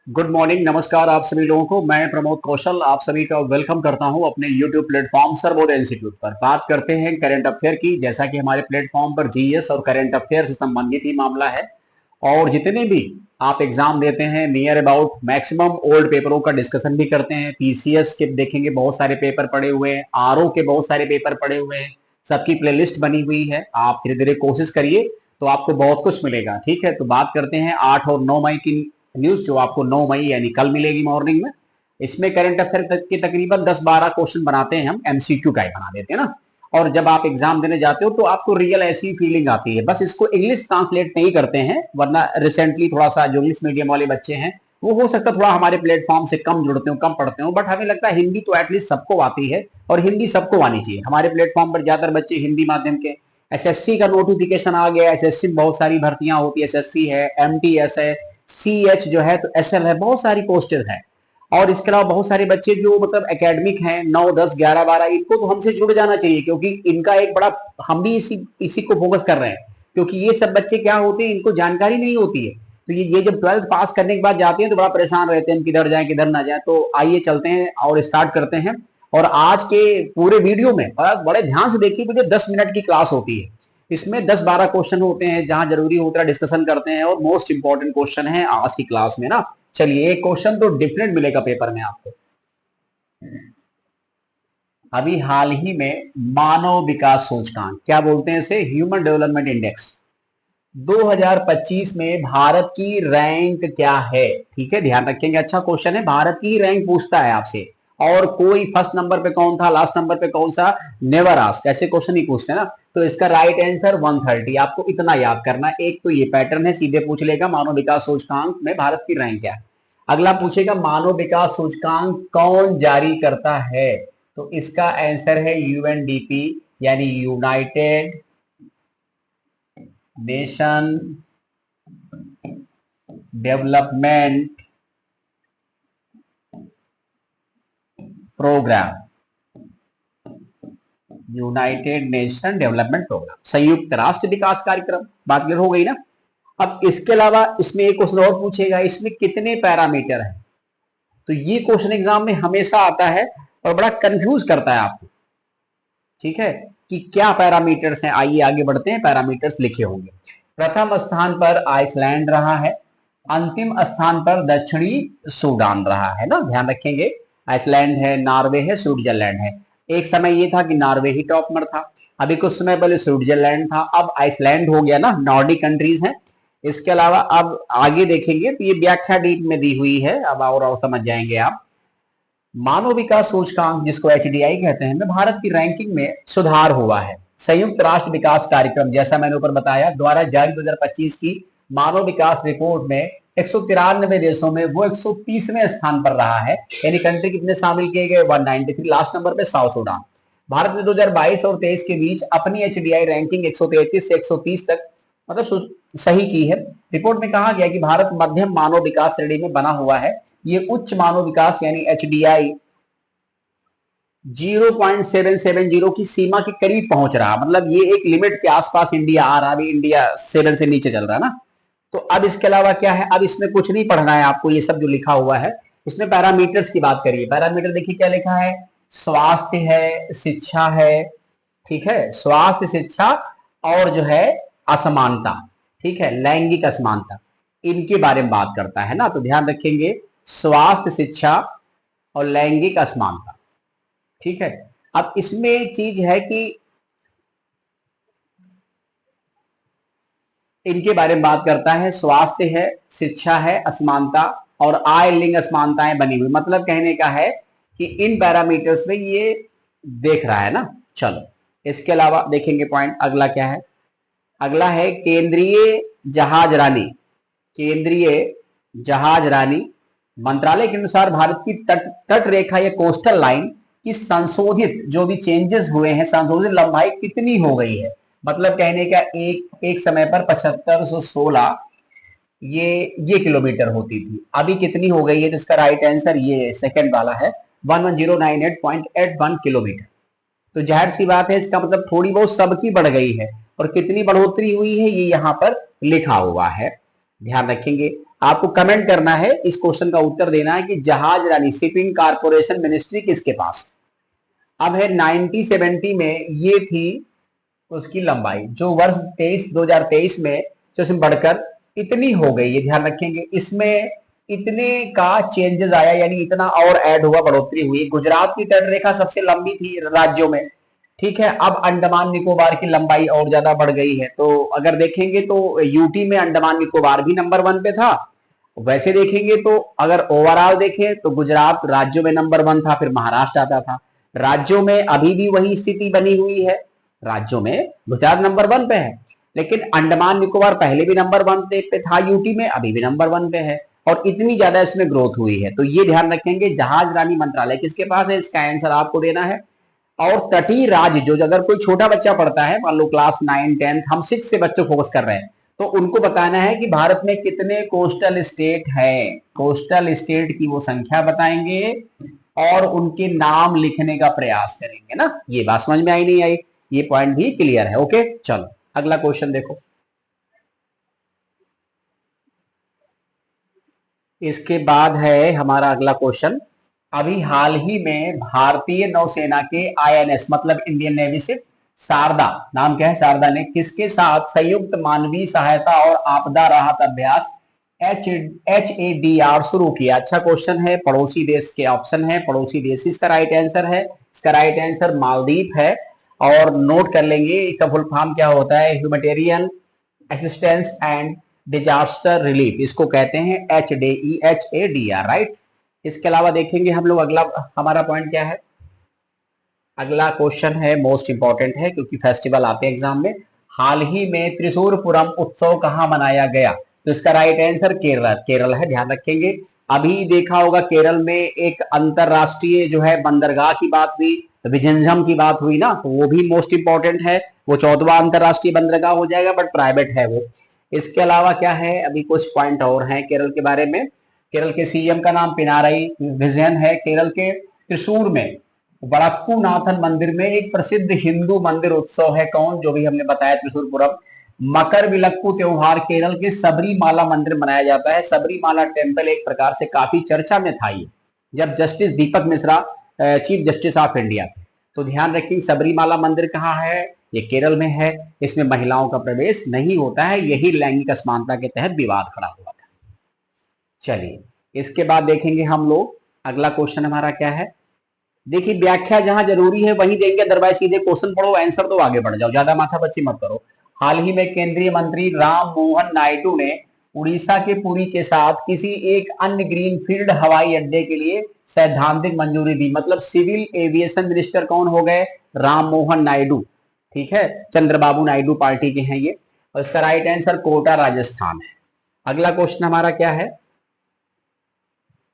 Good morning, नमस्कार आप सभी लोगों को। मैं प्रमोद कौशल आप सभी का वेलकम करता हूं अपने यूट्यूब प्लेटफॉर्म सर्वोदय इंस्टीट्यूट पर। बात करते हैं करंट अफेयर की। जैसा कि हमारे प्लेटफॉर्म पर जीएस और करंट अफेयर से संबंधित ही मामला है, और जितने भी आप एग्जाम देते हैं नियर अबाउट मैक्सिमम ओल्ड पेपरों का डिस्कशन भी करते हैं। पीसीएस के देखेंगे बहुत सारे पेपर पड़े हुए हैं, आरओ के बहुत सारे पेपर पड़े हुए हैं, सबकी प्लेलिस्ट बनी हुई है। आप धीरे धीरे कोशिश करिए तो आपको बहुत कुछ मिलेगा। ठीक है, तो बात करते हैं 8 और 9 मई की न्यूज, जो आपको 9 मई यानी कल मिलेगी मॉर्निंग में। इसमें करंट अफेयर के तकरीबन 10-12 क्वेश्चन बनाते हैं, हम एमसीक्यू टाइप बना देते हैं ना। और जब आप एग्जाम देने जाते हो तो आपको रियल ऐसी फीलिंग आती है। बस इसको इंग्लिश ट्रांसलेट नहीं करते हैं, वरना रिसेंटली थोड़ा सा जो इंग्लिश मीडियम वाले बच्चे हैं वो हो सकता है थोड़ा हमारे प्लेटफॉर्म से कम जुड़ते हो, कम पढ़ते हो, बट हमें लगता है हिंदी तो एटलीस्ट सबको आती है और हिंदी सबको आनी चाहिए। हमारे प्लेटफॉर्म पर ज्यादातर बच्चे हिंदी माध्यम के। एसएससी का नोटिफिकेशन आ गया, एसएससी में बहुत सारी भर्तियां होती है, एसएससी है, एमटीएस है, सीएच जो है, तो एसएल है, बहुत सारी पोस्टेज है। और इसके अलावा बहुत सारे बच्चे जो मतलब एकेडमिक हैं 9, 10, 11, 12, इनको तो हमसे जुड़ जाना चाहिए, क्योंकि इनका एक बड़ा, हम भी इसी को फोकस कर रहे हैं। क्योंकि ये सब बच्चे क्या होते हैं, इनको जानकारी नहीं होती है। तो ये जब 12th पास करने के बाद जाते हैं तो बड़ा परेशान रहते हैं, किधर जाए किधर ना जाए। तो आइए चलते हैं और स्टार्ट करते हैं। और आज के पूरे वीडियो में बड़े ध्यान से देखिए, मुझे 10 मिनट की क्लास होती है। इसमें 10-12 क्वेश्चन होते हैं, जहां जरूरी होता है डिस्कशन करते हैं, और मोस्ट इंपॉर्टेंट क्वेश्चन है आज की क्लास में ना। चलिए, एक क्वेश्चन तो डिफरेंट मिलेगा पेपर में आपको। अभी हाल ही में मानव विकास सूचकांक, क्या बोलते हैं इसे, ह्यूमन डेवलपमेंट इंडेक्स, 2025 में भारत की रैंक क्या है। ठीक है, ध्यान रखेंगे, अच्छा क्वेश्चन है, भारत की रैंक पूछता है आपसे। और कोई फर्स्ट नंबर पे कौन था, लास्ट नंबर पे कौन सा, नेवर आस्क, ऐसे क्वेश्चन ही पूछते हैं ना। तो इसका राइट आंसर 130। आपको इतना याद करना, एक तो ये पैटर्न है, सीधे पूछ लेगा मानव विकास सूचकांक में भारत की रैंक क्या है। अगला पूछेगा मानव विकास सूचकांक कौन जारी करता है, तो इसका आंसर है यूएनडीपी, यानी united nation development programme. United nation development programme, संयुक्त राष्ट्र विकास कार्यक्रम। बात क्लियर हो गई ना। अब इसके अलावा इसमें एक क्वेश्चन और पूछेगा, इसमें कितने पैरामीटर हैं। तो ये क्वेश्चन एग्जाम में हमेशा आता है और बड़ा कंफ्यूज करता है आपको। ठीक है, कि क्या पैरामीटर्स हैं। आइए आगे बढ़ते हैं, पैरामीटर्स लिखे होंगे। प्रथम स्थान पर आइसलैंड रहा है, अंतिम स्थान पर दक्षिणी सूडान रहा है ना, ध्यान रखेंगे। आइसलैंड है, नॉर्वे है, स्विट्जरलैंड है। एक समय ये था कि नॉर्वे ही टॉप पर था, अभी कुछ समय पहले स्विट्जरलैंड था, अब आइसलैंड हो गया ना, नॉर्डिक कंट्रीज हैं। इसके अलावा अब आगे देखेंगे तो ये व्याख्या डीप में दी हुई है, अब और समझ जाएंगे आप। मानव विकास सूचकांक, जिसको एचडीआई कहते हैं, में भारत की रैंकिंग में सुधार हुआ है। संयुक्त राष्ट्र विकास कार्यक्रम, जैसा मैंने ऊपर बताया, द्वारा जारी 2025 की मानव विकास रिपोर्ट में 193 देशों में वो 130वें स्थान पर रहा है। यानी कंट्री कितने शामिल किए गए, 193, लास्ट नंबर पे साउथ सूडान। भारत ने 2022 और 23 के बीच अपनी एचडीआई रैंकिंग 133 से 130 तक मतलब सही की है। रिपोर्ट में कहा गया कि भारत मध्यम मानव विकास श्रेणी में बना हुआ है। ये उच्च मानव विकास यानी एचडीआई 0.770 की सीमा के करीब पहुंच रहा, मतलब ये एक लिमिट के आसपास इंडिया आ रहा, अभी इंडिया 7 से नीचे चल रहा है ना। तो अब इसके अलावा क्या है, अब इसमें कुछ नहीं पढ़ना है आपको, ये सब जो लिखा हुआ है। इसमें पैरामीटर्स की बात करिए। पैरामीटर देखिए क्या लिखा है, स्वास्थ्य है, शिक्षा है। ठीक है, स्वास्थ्य, शिक्षा, और जो है असमानता। ठीक है, लैंगिक असमानता, इनके बारे में बात करता है ना। तो ध्यान रखेंगे, स्वास्थ्य, शिक्षा और लैंगिक असमानता। ठीक है, अब इसमें एक चीज है कि इनके बारे में बात करता है, स्वास्थ्य है, शिक्षा है, असमानता और आय लिंग असमानताएं बनी हुई, मतलब कहने का है कि इन पैरामीटर्स में ये देख रहा है ना। चलो, इसके अलावा देखेंगे पॉइंट, अगला क्या है। अगला है केंद्रीय जहाज रानी। केंद्रीय जहाज रानी मंत्रालय के अनुसार भारत की तट रेखा या कोस्टल लाइन की संशोधित जो भी चेंजेस हुए हैं, संशोधित लंबाई कितनी हो गई है। मतलब कहने का एक समय पर 7516 ये किलोमीटर होती थी, अभी कितनी हो गई है। तो इसका राइट आंसर ये सेकंड वाला है, 11098.81 किलोमीटर। तो जाहिर सी बात है, इसका मतलब थोड़ी बहुत सबकी बढ़ गई है, और कितनी बढ़ोतरी हुई है ये यहाँ पर लिखा हुआ है। ध्यान रखेंगे। आपको कमेंट करना है, इस क्वेश्चन का उत्तर देना है कि जहाज रानी शिपिंग कारपोरेशन मिनिस्ट्री किसके पास। अब है 1970 में ये थी उसकी लंबाई, जो वर्ष 2023 में जो इसमें बढ़कर इतनी हो गई, ये ध्यान रखेंगे। इसमें इतने का चेंजेस आया, यानी इतना और ऐड हुआ, बढ़ोतरी हुई। गुजरात की तटरेखा सबसे लंबी थी राज्यों में, ठीक है। अब अंडमान निकोबार की लंबाई और ज्यादा बढ़ गई है। तो अगर देखेंगे तो यूटी में अंडमान निकोबार भी नंबर 1 पे था। वैसे देखेंगे तो अगर ओवरऑल देखें तो गुजरात राज्यों में नंबर 1 था, फिर महाराष्ट्र आता था। राज्यों में अभी भी वही स्थिति बनी हुई है, राज्यों में गुजरात नंबर 1 पे है, लेकिन अंडमान निकोबार पहले भी नंबर 1 पे था, यूटी में अभी भी नंबर 1 पे है, और इतनी ज्यादा इसमें ग्रोथ हुई है। तो ये ध्यान रखेंगे, जहाज रानी मंत्रालय किसके पास है, इसका आंसर आपको देना है। और तटीय राज्य, जो अगर कोई छोटा बच्चा पढ़ता है, मान लो क्लास 9 10, हम 6 से बच्चों फोकस कर रहे हैं, तो उनको बताना है कि भारत में कितने कोस्टल स्टेट हैं। कोस्टल स्टेट की वो संख्या बताएंगे और उनके नाम लिखने का प्रयास करेंगे ना। ये बात समझ में आई नहीं आई, ये पॉइंट भी क्लियर है। ओके, चलो अगला क्वेश्चन देखो। इसके बाद है हमारा अगला क्वेश्चन। अभी हाल ही में भारतीय नौसेना के आईएनएस मतलब इंडियन नेवी से शारदा, नाम क्या है शारदा ने, किसके साथ संयुक्त मानवीय सहायता और आपदा राहत अभ्यास HADR शुरू किया। अच्छा क्वेश्चन है, पड़ोसी देश के ऑप्शन है, पड़ोसी देश इसका राइट आंसर है। इसका राइट आंसर मालदीव है। और नोट कर लेंगे इसका फुल फॉर्म क्या होता है, humanitarian assistance and disaster relief, इसको कहते हैं HADR, राइट। इसके अलावा देखेंगे हम लोग अगला हमारा पॉइंट क्या है। अगला क्वेश्चन है मोस्ट इंपॉर्टेंट है, क्योंकि फेस्टिवल आते हैं एग्जाम में। हाल ही में त्रिशूरपुरम उत्सव कहां मनाया गया, तो इसका राइट आंसर केरल, केरल है, ध्यान रखेंगे। अभी देखा होगा केरल में एक अंतरराष्ट्रीय जो है बंदरगाह की बात हुई, विजंजम की बात हुई ना, तो वो भी मोस्ट इंपॉर्टेंट है। वो 14वां अंतरराष्ट्रीय बंदरगाह हो जाएगा, बट प्राइवेट है वो। इसके अलावा क्या है, अभी कुछ पॉइंट और हैं केरल के बारे में। केरल के सीएम का नाम पिनाराई विजयन है। केरल के त्रिशूर में वड़क्कूनाथन मंदिर में एक प्रसिद्ध हिंदू मंदिर उत्सव है, कौन, जो भी हमने बताया त्रिशूरपुरम। मकर विलक्कू त्योहार केरल के सबरीमाला मंदिर मनाया जाता है। सबरीमाला टेम्पल एक प्रकार से काफी चर्चा में था ये, जब justice Deepak Mishra chief justice of India थे। तो ध्यान रखिए, सबरीमाला मंदिर कहाँ है, ये केरल में है। इसमें महिलाओं का प्रवेश नहीं होता है, यही लैंगिक असमानता के तहत विवाद खड़ा हुआ था। चलिए इसके बाद देखेंगे हम लोग अगला क्वेश्चन हमारा क्या है। देखिए व्याख्या जहां जरूरी है वहीं देंगे, अदरवाइज सीधे क्वेश्चन पढ़ो, आंसर तो आगे बढ़ जाओ, ज्यादा माथापच्ची मत करो। हाल ही में केंद्रीय मंत्री राम मोहन नायडू ने उड़ीसा के पुरी के साथ किसी एक अन्य ग्रीनफील्ड हवाई अड्डे के लिए सैद्धांतिक मंजूरी दी। मतलब सिविल एविएशन मिनिस्टर कौन हो गए, राम मोहन नायडू, ठीक है, चंद्रबाबू नायडू पार्टी के हैं ये। और इसका राइट आंसर कोटा राजस्थान है। अगला क्वेश्चन हमारा क्या है,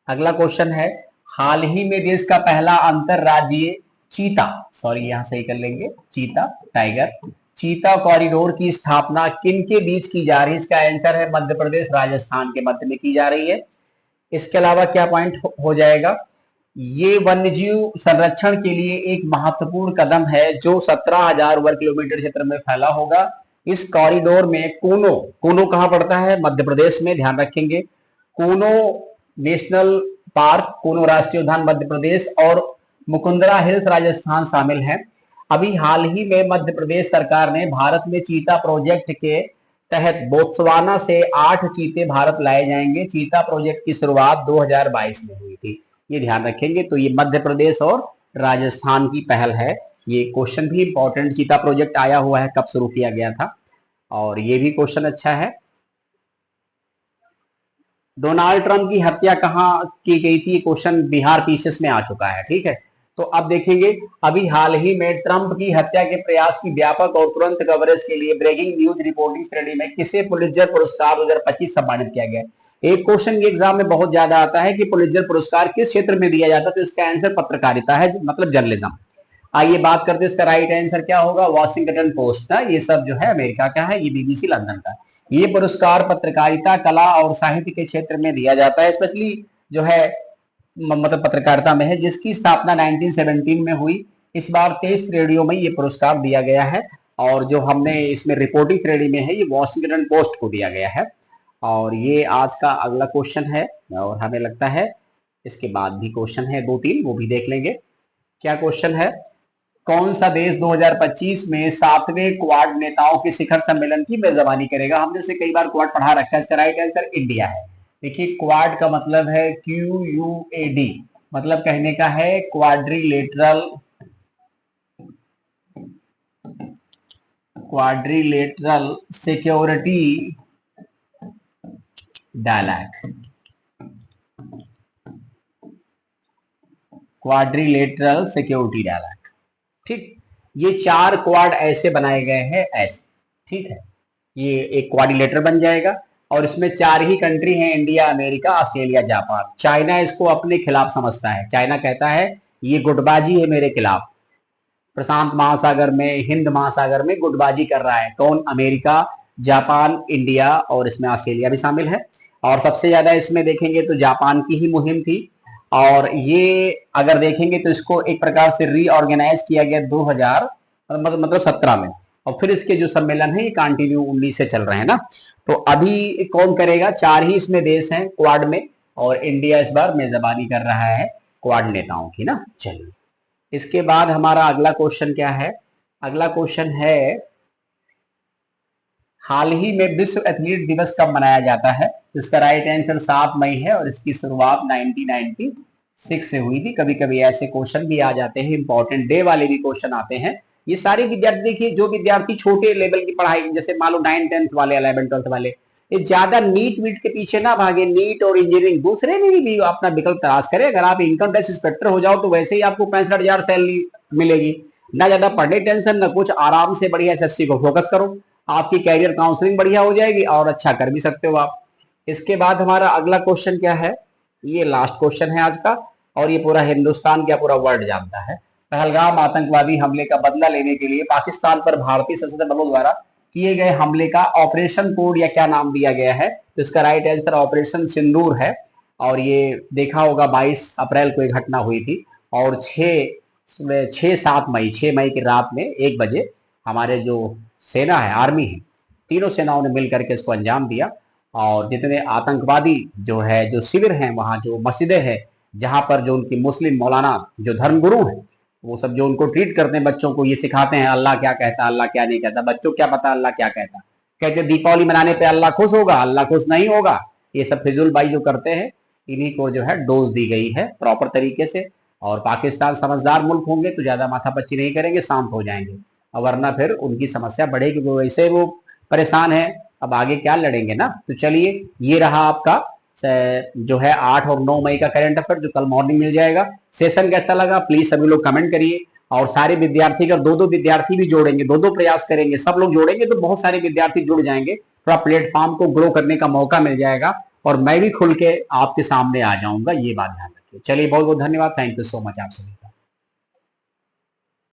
अगला क्वेश्चन है, हाल ही में देश का पहला अंतरराज्यीय चीता, सॉरी यहां सही कर लेंगे, चीता टाइगर, चीता कॉरिडोर की स्थापना किन के बीच की जा रही है। इसका आंसर है मध्य प्रदेश राजस्थान के मध्य में की जा रही है। इसके अलावा क्या पॉइंट हो जाएगा, ये वन्यजीव संरक्षण के लिए एक महत्वपूर्ण कदम है जो 17,000 वर्ग किलोमीटर क्षेत्र में फैला होगा। इस कॉरिडोर में कूनो, कूनो कहां पड़ता है, मध्य प्रदेश में, ध्यान रखेंगे। कूनो नेशनल पार्क, कूनो राष्ट्रीय उद्यान मध्य प्रदेश और मुकुंदरा हिल्स राजस्थान शामिल हैं। अभी हाल ही में मध्य प्रदेश सरकार ने भारत में चीता प्रोजेक्ट के तहत बोत्सवाना से 8 चीते भारत लाए जाएंगे। चीता प्रोजेक्ट की शुरुआत 2022 में हुई थी, ये ध्यान रखेंगे। तो ये मध्य प्रदेश और राजस्थान की पहल है। ये क्वेश्चन भी इंपॉर्टेंट, चीता प्रोजेक्ट आया हुआ है, कब शुरू किया गया था, और ये भी क्वेश्चन अच्छा है। डोनाल्ड ट्रंप की हत्या कहां की गई थी, क्वेश्चन बिहार पीसीएस में आ चुका है, ठीक है। तो अब देखेंगे, अभी हाल ही में ट्रंप की हत्या के प्रयास की व्यापक और तुरंत कवरेज के लिए ब्रेकिंग न्यूज रिपोर्टिंग श्रेणी में किसे पुलित्जर पुरस्कार 2025 सम्मानित किया गया। एक क्वेश्चन के एग्जाम में बहुत ज्यादा आता है कि पुलित्जर पुरस्कार किस क्षेत्र में दिया जाता है, तो इसका आंसर पत्रकारिता है, मतलब जर्नलिज्म। आइए बात करते हैं इसका राइट आंसर क्या होगा, वॉशिंगटन पोस्ट का, ये सब जो है अमेरिका का है, ये बीबीसी लंदन का। ये पुरस्कार पत्रकारिता, कला और साहित्य के क्षेत्र में दिया जाता है, स्पेशली जो है मतलब पत्रकारिता में है, जिसकी स्थापना 1917 में हुई। इस बार 23 श्रेणियों में ये पुरस्कार दिया गया है, और जो हमने इसमें रिपोर्टिंग श्रेणी में है, ये वॉशिंगटन पोस्ट को दिया गया है। और ये आज का अगला क्वेश्चन है, और हमें लगता है इसके बाद भी क्वेश्चन है 2-3, वो भी देख लेंगे। क्या क्वेश्चन है? कौन सा देश 2025 में 7वें क्वाड नेताओं के शिखर सम्मेलन की मेजबानी करेगा? हमने उसे कई बार क्वाड पढ़ा रखा है। इसका राइट आंसर इंडिया है। देखिए, क्वाड का मतलब है QUAD, मतलब कहने का है quadrilateral security dialogue. Quadrilateral security dialogue, ठीक। ये 4 क्वाड ऐसे बनाए गए हैं, ऐसे, ठीक है। ये एक क्वाड्रिलेटर बन जाएगा और इसमें 4 ही कंट्री हैं, India, America, Australia, Japan. China इसको अपने खिलाफ समझता है। चाइना कहता है ये गुटबाजी है मेरे खिलाफ, प्रशांत महासागर में, हिंद महासागर में गुटबाजी कर रहा है। कौन? अमेरिका, जापान, इंडिया और इसमें ऑस्ट्रेलिया भी शामिल है। और सबसे ज्यादा इसमें देखेंगे तो जापान की ही मुहिम थी, और ये अगर देखेंगे तो इसको एक प्रकार से रीऑर्गेनाइज किया गया 2000 मतलब 17 में, और फिर इसके जो सम्मेलन है ये कंटिन्यू 19 से चल रहे हैं ना। तो अभी कौन करेगा? 4 ही इसमें देश हैं क्वाड में, और इंडिया इस बार मेजबानी कर रहा है क्वाड नेताओं की ना। चलिए, इसके बाद हमारा अगला क्वेश्चन क्या है? अगला क्वेश्चन है, हाल ही में विश्व एथलीट दिवस कब मनाया जाता है? इसका राइट आंसर 7 मई है, और इसकी शुरुआत 1996 से हुई थी। कभी कभी ऐसे क्वेश्चन भी आ जाते हैं, इंपॉर्टेंट डे वाले भी क्वेश्चन आते हैं। ये सारे विद्यार्थी, देखिए जो विद्यार्थी छोटे लेवल की पढ़ाई, जैसे मान लो 9-10 वाले, 11-12 वाले, ये ज्यादा नीट वीट के पीछे ना भागे। नीट और इंजीनियरिंग दूसरे में भी अपना विकल्प तलाश करें। अगर आप इनकम टैक्स इंस्पेक्टर हो जाओ तो वैसे ही आपको 65,000 सैलरी मिलेगी। ना ज्यादा पढ़ने टेंशन, ना कुछ, आराम से बढ़िया SSC को फोकस करो, आपकी कैरियर काउंसलिंग बढ़िया हो जाएगी और अच्छा कर भी सकते हो आप। इसके बाद हमारा अगला क्वेश्चन क्या है? ये लास्ट क्वेश्चन है आज का, और ये पूरा हिंदुस्तान क्या पूरा वर्ल्ड जानता है। पहलगाम आतंकवादी हमले का बदला लेने के लिए पाकिस्तान पर भारतीय सशस्त्र बलों द्वारा किए गए हमले का ऑपरेशन कोड या क्या नाम दिया गया है? तो इसका राइट आंसर ऑपरेशन सिंदूर है। और ये देखा होगा 22 अप्रैल को एक घटना हुई थी, और 6 मई की रात में 1 बजे हमारे जो सेना है, आर्मी है, तीनों सेनाओं ने मिलकर के इसको अंजाम दिया। और जितने आतंकवादी जो है, जो शिविर हैं, वहां जो मस्जिदें हैं, जहां पर जो उनकी मुस्लिम मौलाना जो धर्मगुरु हैं, वो सब जो उनको ट्रीट करते हैं, बच्चों को ये सिखाते हैं अल्लाह क्या कहता है, अल्लाह क्या नहीं कहता। बच्चों क्या पता अल्लाह क्या कहता? कहते दीपावली मनाने पे अल्लाह खुश होगा, अल्लाह खुश नहीं होगा। ये सब फिजूलबाई जो करते हैं, इन्हीं को जो है डोज दी गई है प्रॉपर तरीके से। और पाकिस्तान समझदार मुल्क होंगे तो ज्यादा माथापच्ची नहीं करेंगे, शांत हो जाएंगे, और वरना फिर उनकी समस्या बढ़ेगी। वैसे वो परेशान है, अब आगे क्या लड़ेंगे ना। तो चलिए, ये रहा आपका जो है 8 और 9 मई का करंट अफेयर, जो कल मॉर्निंग मिल जाएगा। सेशन कैसा लगा प्लीज सभी लोग कमेंट करिए। और सारे विद्यार्थी, अगर 2-2 विद्यार्थी भी जोड़ेंगे, 2-2 प्रयास करेंगे, सब लोग जोड़ेंगे तो बहुत सारे विद्यार्थी जुड़ जाएंगे, थोड़ा प्लेटफॉर्म को ग्रो करने का मौका मिल जाएगा, और मैं भी खुल के आपके सामने आ जाऊंगा, ये बात ध्यान रखिए। चलिए, बहुत बहुत धन्यवाद, थैंक यू सो मच आप सभी।